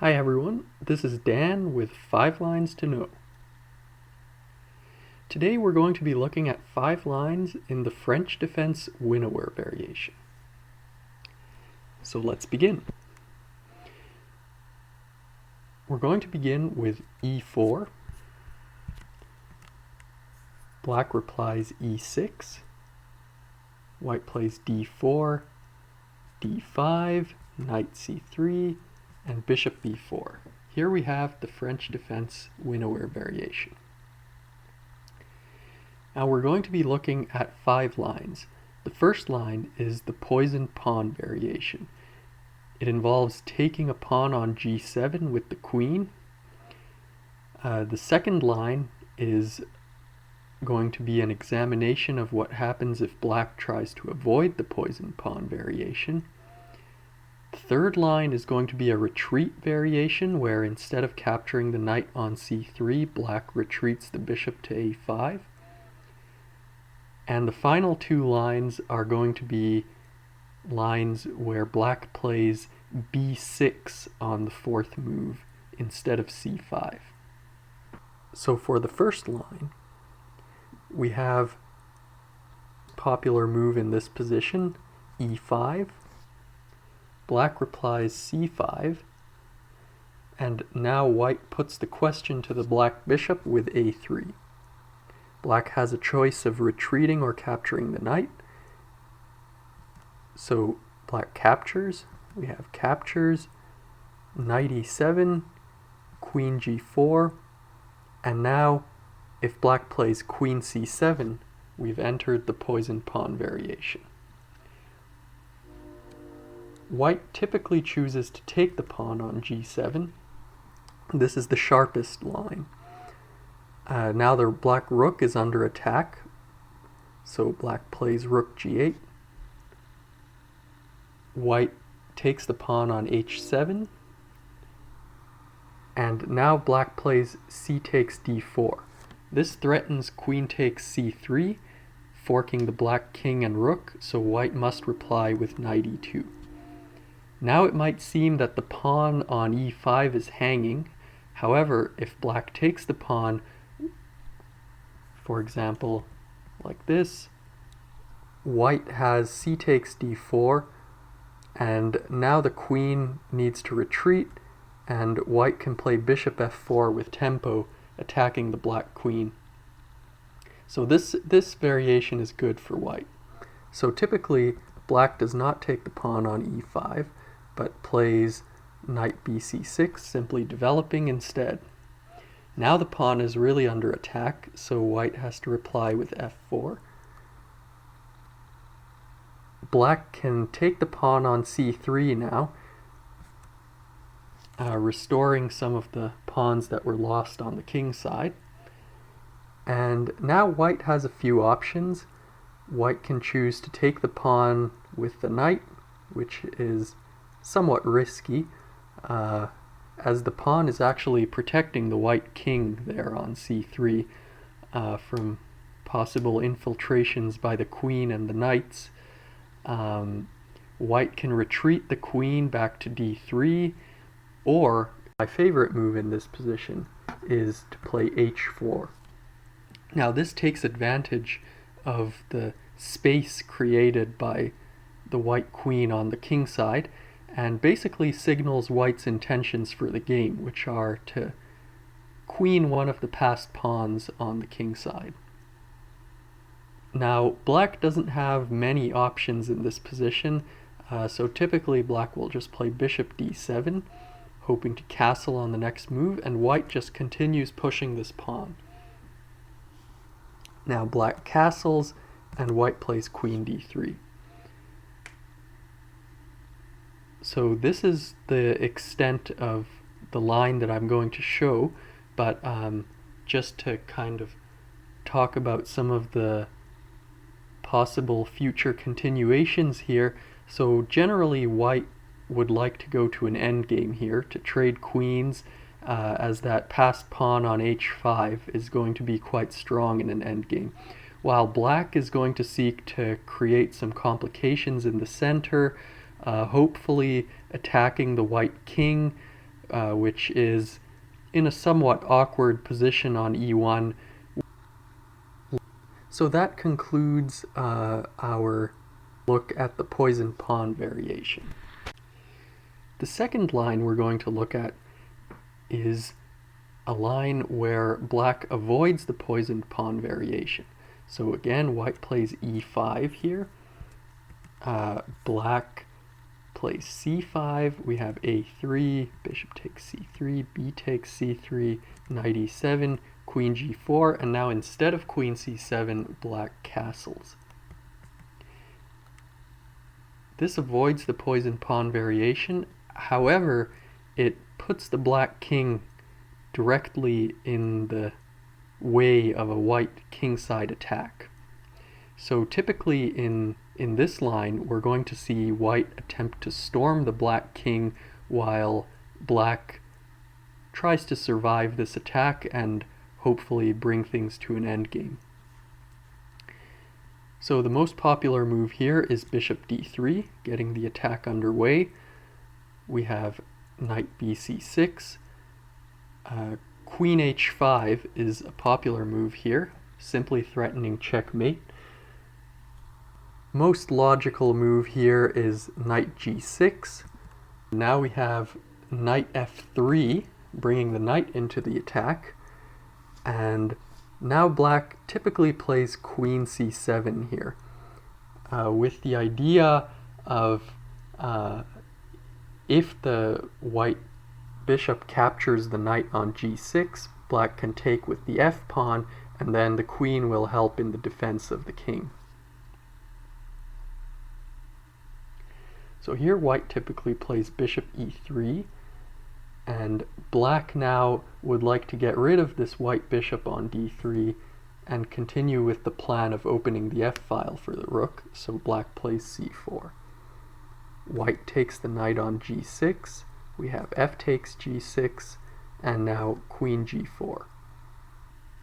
Hi everyone, this is Dan with 5 Lines to Know. Today we're going to be looking at 5 lines in the French Defense Winawer variation. So let's begin. We're going to begin with E4. Black replies E6. White plays D4, D5, Knight C3, and Bishop B4. Here we have the French Defense Winawer variation. Now we're going to be looking at 5 lines. The first line is the poisoned pawn variation. It involves taking a pawn on G7 with the queen. The second line is going to be an examination of what happens if black tries to avoid the poisoned pawn variation. The third line is going to be a retreat variation where instead of capturing the knight on c3, black retreats the bishop to a5. And the final 2 lines are going to be lines where black plays b6 on the 4th move instead of c5. So for the first line, we have popular move in this position, e5. Black replies c5, and now white puts the question to the black bishop with a3. Black has a choice of retreating or capturing the knight. So black captures, we have captures, knight e7, queen g4, and now if black plays queen c7, we've entered the poisoned pawn variation. White typically chooses to take the pawn on g7. This is the sharpest line. Now the black rook is under attack, so black plays rook g8. White takes the pawn on h7, and now black plays c takes d4. This threatens queen takes c3, forking the black king and rook, so white must reply with knight e2. Now it might seem that the pawn on e5 is hanging. However, if black takes the pawn, for example, like this, white has c takes d4, and now the queen needs to retreat, and white can play bishop f4 with tempo, attacking the black queen. So this variation is good for white. So typically, black does not take the pawn on e5, but plays knight bc6, simply developing instead. Now the pawn is really under attack, so white has to reply with f4. Black can take the pawn on c3 now, restoring some of the pawns that were lost on the king side. And now white has a few options. White can choose to take the pawn with the knight, which is somewhat risky, as the pawn is actually protecting the white king there on c3 from possible infiltrations by the queen and the knights. White can retreat the queen back to d3, or my favorite move in this position is to play h4. Now this takes advantage of the space created by the white queen on the king side, and basically signals white's intentions for the game, which are to queen one of the passed pawns on the king side. Now, black doesn't have many options in this position, so typically black will just play bishop d7, hoping to castle on the next move, and white just continues pushing this pawn. Now black castles, and white plays queen d3. So this is the extent of the line that I'm going to show, but just to kind of talk about some of the possible future continuations here. So generally white would like to go to an endgame here to trade queens, as that passed pawn on h5 is going to be quite strong in an endgame, while black is going to seek to create some complications in the center, hopefully attacking the white king which is in a somewhat awkward position on e1. So that concludes our look at the poison pawn variation. The second line we're going to look at is a line where black avoids the poisoned pawn variation. So again, white plays e5 here. Black plays c5. We have a3, bishop takes c3, b takes c3, knight e7, queen g4, and now instead of queen c7, black castles. This avoids the poisoned pawn variation. However, it puts the black king directly in the way of a white kingside attack. So typically in this line, we're going to see white attempt to storm the black king while black tries to survive this attack and hopefully bring things to an endgame. So the most popular move here is bishop d3, getting the attack underway. We have knight bc6. Queen h5 is a popular move here, simply threatening checkmate. Most logical move here is knight g6. Now we have knight f3, bringing the knight into the attack. And now black typically plays queen c7 here, with the idea of if the white bishop captures the knight on g6, black can take with the f-pawn, and then the queen will help in the defense of the king. So here white typically plays bishop e3, and black now would like to get rid of this white bishop on d3 and continue with the plan of opening the f-file for the rook, so black plays c4. White takes the knight on g6, we have f takes g6, and now queen g4.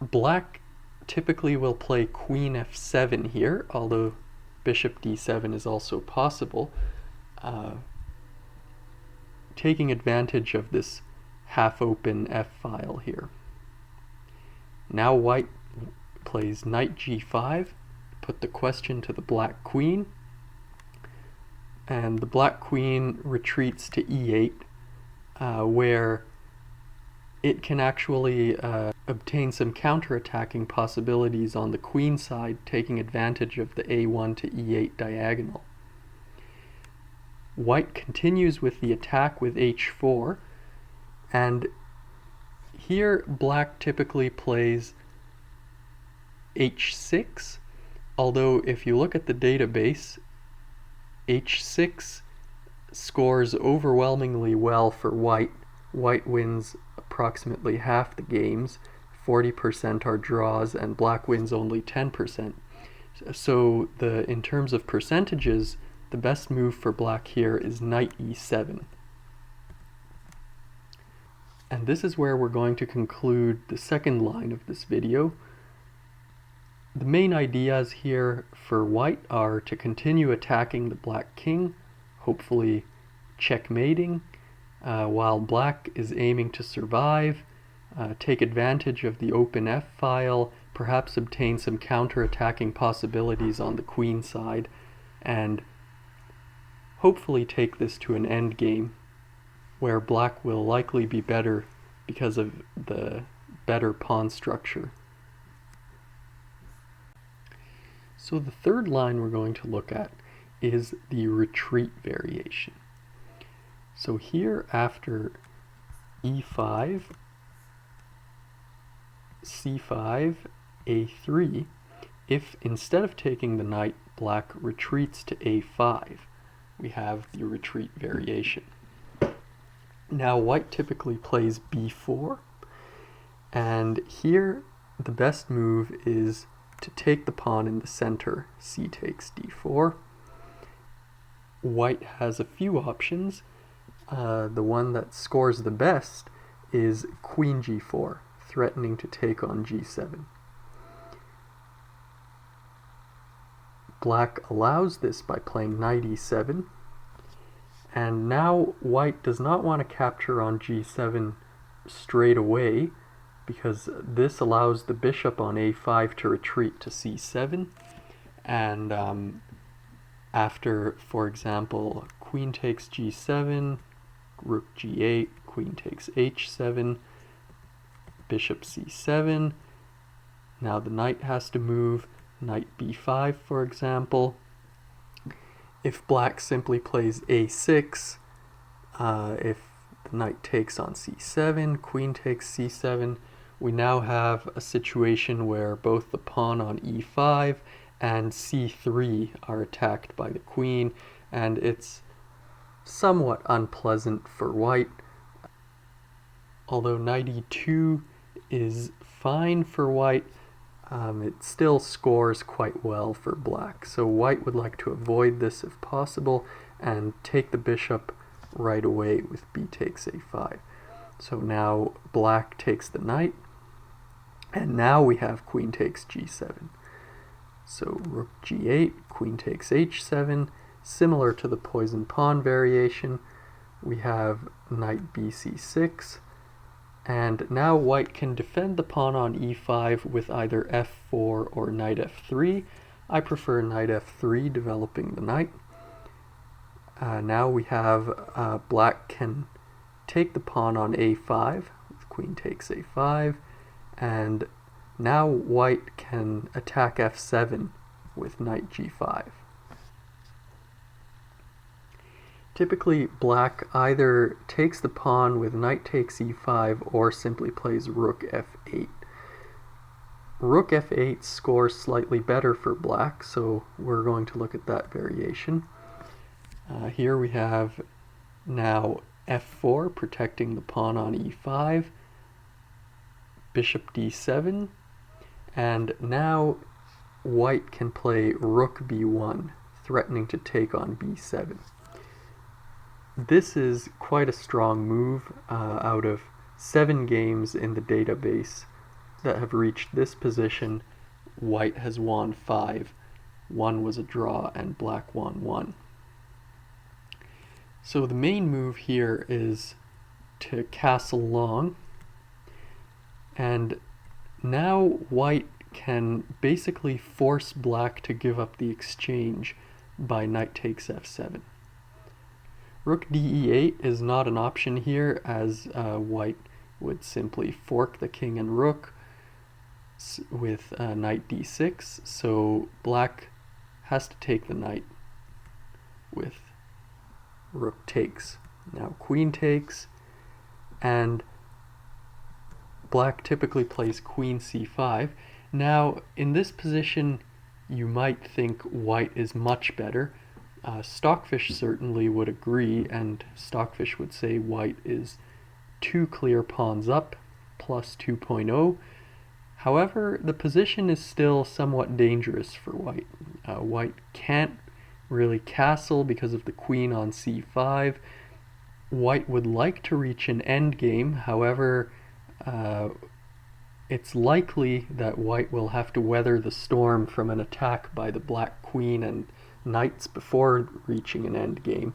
Black typically will play queen f7 here, although bishop d7 is also possible, taking advantage of this half-open f-file here. Now white plays knight g5, put the question to the black queen, and the black queen retreats to e8, where it can actually obtain some counterattacking possibilities on the queen side, taking advantage of the a1 to e8 diagonal. White continues with the attack with h4, and here black typically plays h6, although if you look at the database, h6 scores overwhelmingly well for white. White wins approximately half the games, 40% are draws, and black wins only 10%. So in terms of percentages, the best move for black here is knight e7. And this is where we're going to conclude the second line of this video. The main ideas here for white are to continue attacking the black king, hopefully checkmating, while black is aiming to survive, take advantage of the open f-file, perhaps obtain some counterattacking possibilities on the queen side, and hopefully take this to an endgame where black will likely be better because of the better pawn structure. So the third line we're going to look at is the retreat variation. So here after e5, c5, a3, if instead of taking the knight, black retreats to a5, we have the retreat variation. Now white typically plays b4, and here the best move is to take the pawn in the center, c takes d4. White has a few options. The one that scores the best is queen g4, threatening to take on g7. Black allows this by playing knight e7, And now white does not want to capture on g7 straight away, because this allows the bishop on a5 to retreat to c7. And after, for example, queen takes g7, rook g8, queen takes h7, bishop c7. Now the knight has to move, knight b5, for example. If black simply plays a6, if the knight takes on c7, queen takes c7, we now have a situation where both the pawn on e5 and c3 are attacked by the queen, and it's somewhat unpleasant for white. Although knight e2 is fine for white, it still scores quite well for black. So white would like to avoid this if possible and take the bishop right away with b takes a5. So now black takes the knight, and now we have queen takes g7. So rook g8, queen takes h7, similar to the poison pawn variation. We have knight bc6, and now white can defend the pawn on e5 with either f4 or knight f3. I prefer knight f3, developing the knight. Now we have black can take the pawn on a5 with queen takes a5, and now white can attack f7 with knight g5. Typically, black either takes the pawn with knight takes e5 or simply plays rook f8. Rook f8 scores slightly better for black, so we're going to look at that variation. Here we have now f4 protecting the pawn on e5, bishop d7, and now white can play rook b1, threatening to take on b7. This is quite a strong move. Out of 7 games in the database that have reached this position, white has won 5. 1 was a draw and black won 1. So the main move here is to castle long, and now white can basically force black to give up the exchange by knight takes f7. Rook de8 is not an option here, as white would simply fork the king and rook with knight d6, so black has to take the knight with rook takes. Now queen takes, and black typically plays queen c5. Now in this position you might think white is much better. Stockfish certainly would agree, and Stockfish would say white is 2 clear pawns up, plus 2.0. However, the position is still somewhat dangerous for white. White can't really castle because of the queen on c5. White would like to reach an endgame, however, it's likely that white will have to weather the storm from an attack by the black queen and knights before reaching an endgame.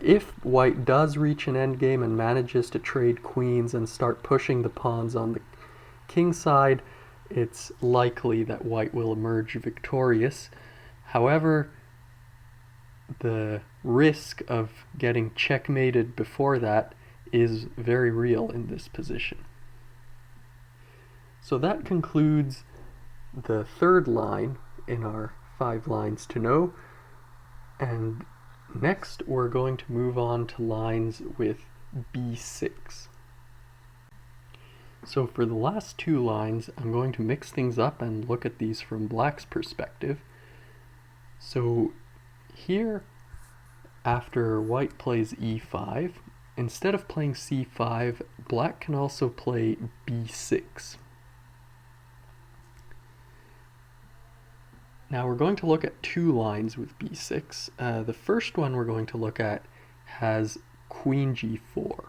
If white does reach an endgame and manages to trade queens and start pushing the pawns on the king side, it's likely that white will emerge victorious. However, the risk of getting checkmated before that is very real in this position. So that concludes the third line in our 5 lines to know, and next we're going to move on to lines with b6. So for the last 2 lines, I'm going to mix things up and look at these from black's perspective. So here, after white plays e5, instead of playing c5, black can also play b6. Now we're going to look at 2 lines with b6. The first one we're going to look at has queen g4.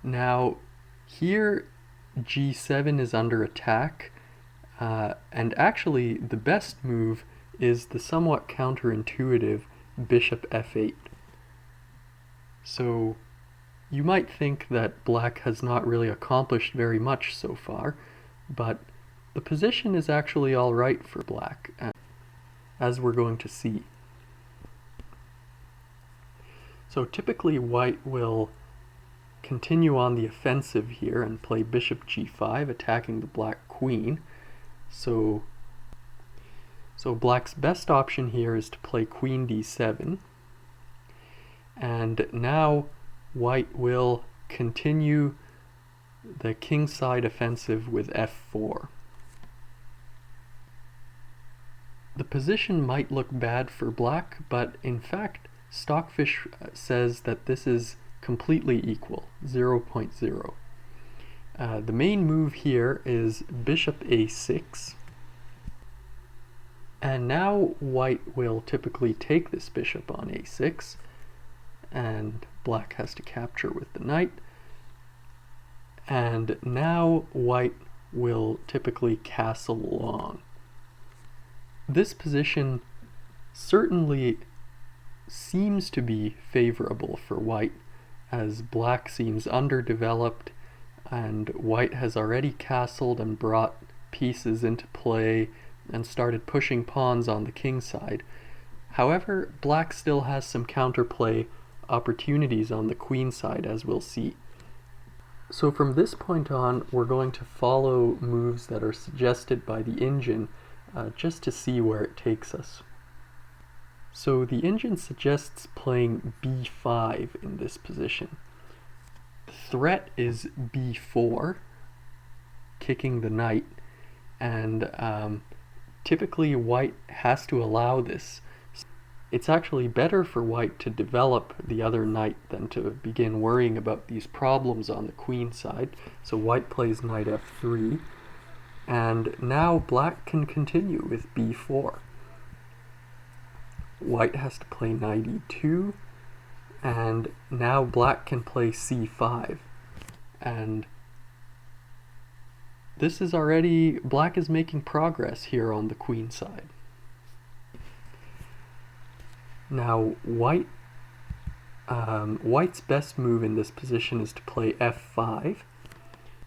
Now here g7 is under attack, and actually the best move is the somewhat counterintuitive bishop f8. So you might think that black has not really accomplished very much so far, but the position is actually alright for black, as we're going to see. So typically white will continue on the offensive here and play bishop g5, attacking the black queen. So black's best option here is to play queen d7. And now white will continue the kingside offensive with f4. The position might look bad for black, but in fact Stockfish says that this is completely equal, 0.0. The main move here is bishop a6, and now white will typically take this bishop on a6, and black has to capture with the knight, and now white will typically castle long. This position certainly seems to be favorable for white, as black seems underdeveloped and white has already castled and brought pieces into play and started pushing pawns on the king side. However, black still has some counterplay opportunities on the queen side, as we'll see. So from this point on, we're going to follow moves that are suggested by the engine just to see where it takes us. So the engine suggests playing b5 in this position. The threat is b4, kicking the knight, and typically white has to allow this. It's actually better for white to develop the other knight than to begin worrying about these problems on the queen side. So white plays knight f3, and now black can continue with b4. White has to play knight e2, and now black can play c5. And this is already, black is making progress here on the queen side. Now white's best move in this position is to play f5.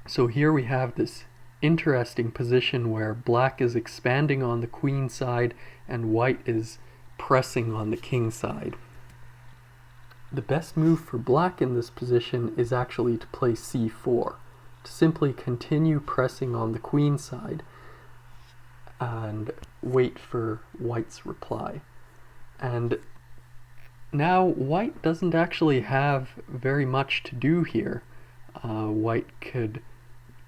So here we have this interesting position where black is expanding on the queen side and white is pressing on the king side. The best move for black in this position is actually to play c4, to simply continue pressing on the queen side and wait for white's reply. And now white doesn't actually have very much to do here. White could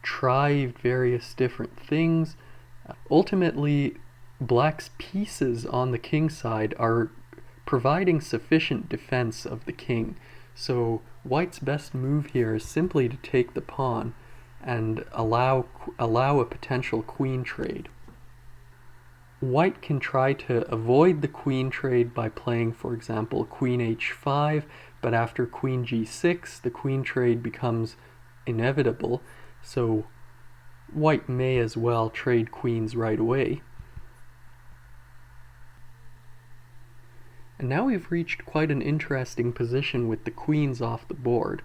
try various different things. Ultimately, black's pieces on the king side are providing sufficient defense of the king. So white's best move here is simply to take the pawn and allow a potential queen trade. White can try to avoid the queen trade by playing, for example, queen h5, but after queen g6, the queen trade becomes inevitable, so white may as well trade queens right away. And now we've reached quite an interesting position with the queens off the board.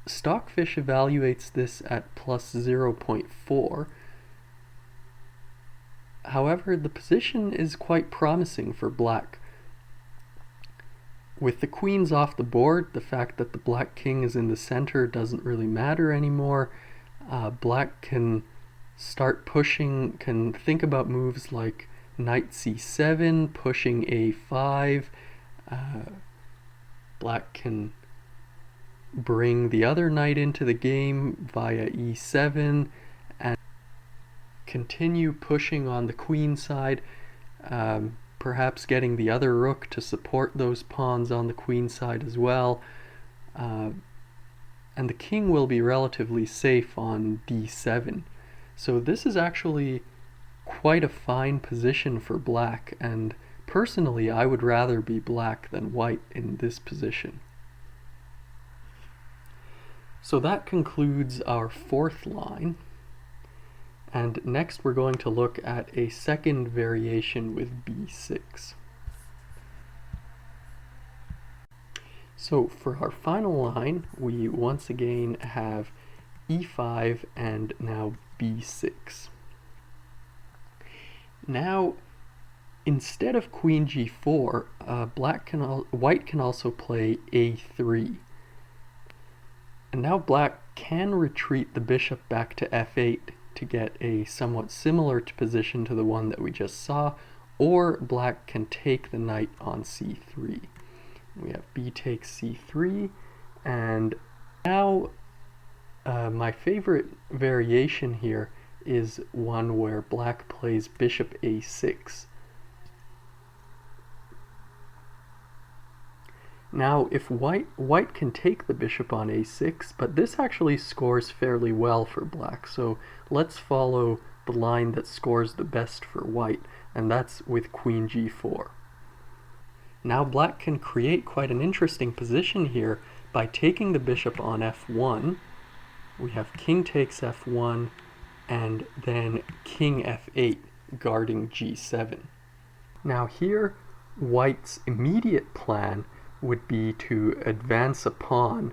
Stockfish evaluates this at plus 0.4. However, the position is quite promising for black. With the queens off the board, the fact that the black king is in the center doesn't really matter anymore. Black can start pushing, can think about moves like knight c7, pushing a5. Black can bring the other knight into the game via e7 and continue pushing on the queen side, perhaps getting the other rook to support those pawns on the queen side as well. And the king will be relatively safe on d7. So this is actually quite a fine position for black, and personally I would rather be black than white in this position. So that concludes our fourth line, and next we're going to look at a second variation with b6. So for our final line, we once again have e5 and now b6. Now, instead of queen g4, white can also play a3. And now black can retreat the bishop back to f8 to get a somewhat similar position to the one that we just saw, or black can take the knight on c3. We have b takes c3, and now my favorite variation here is one where black plays bishop a6. Now, if white can take the bishop on a6, but this actually scores fairly well for black, so let's follow the line that scores the best for white, and that's with queen g4. Now black can create quite an interesting position here by taking the bishop on f1. We have king takes f1, and then king f8 guarding g7. Now here, white's immediate plan would be to advance a pawn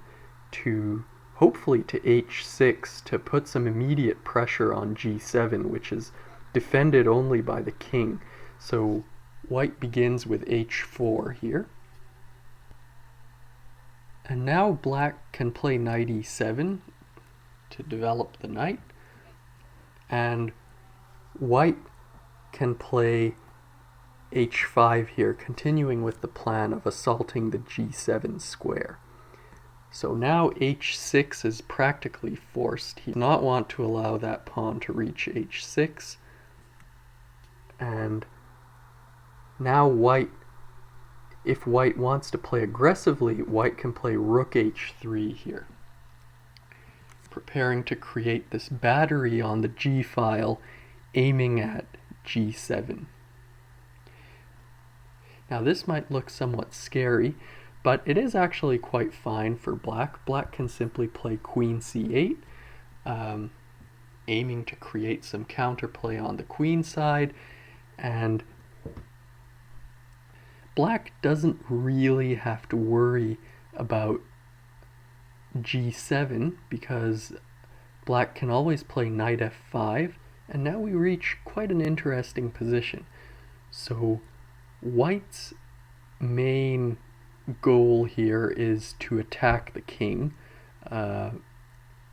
to hopefully to h6 to put some immediate pressure on g7, which is defended only by the king. So white begins with h4 here. And now black can play knight e7 to develop the knight. And white can play h5 here, continuing with the plan of assaulting the g7 square. So now h6 is practically forced. He does not want to allow that pawn to reach h6. And now white, if white wants to play aggressively, white can play rook h3 here, preparing to create this battery on the g file, aiming at g7. Now this might look somewhat scary, but it is actually quite fine for black. Black can simply play queen c8, aiming to create some counterplay on the queen side, and black doesn't really have to worry about g7 because black can always play knight f5, and now we reach quite an interesting position. So white's main goal here is to attack the king.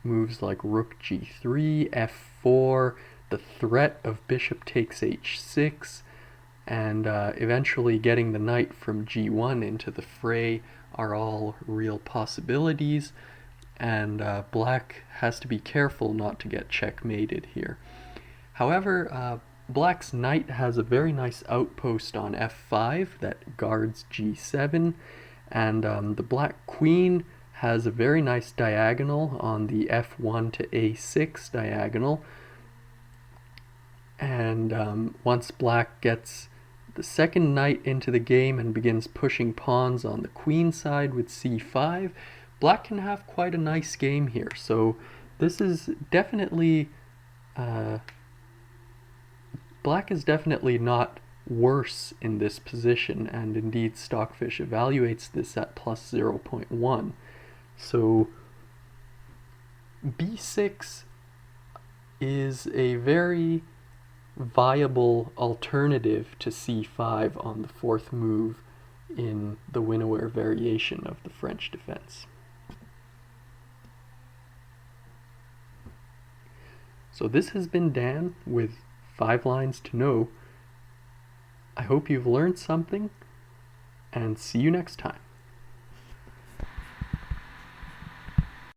Moves like rook g3, f4, the threat of bishop takes h6, and eventually getting the knight from g1 into the fray are all real possibilities, and black has to be careful not to get checkmated here. However, black's knight has a very nice outpost on f5 that guards g7, and the black queen has a very nice diagonal on the f1 to a6 diagonal. And once black gets the second knight into the game and begins pushing pawns on the queen side with c5, black can have quite a nice game here. So this is definitely black is definitely not worse in this position, and indeed Stockfish evaluates this at plus 0.1. So b6 is a very viable alternative to c5 on the fourth move in the Winawer variation of the French defense. So this has been Dan with 5 Lines to Know. I hope you've learned something, and see you next time.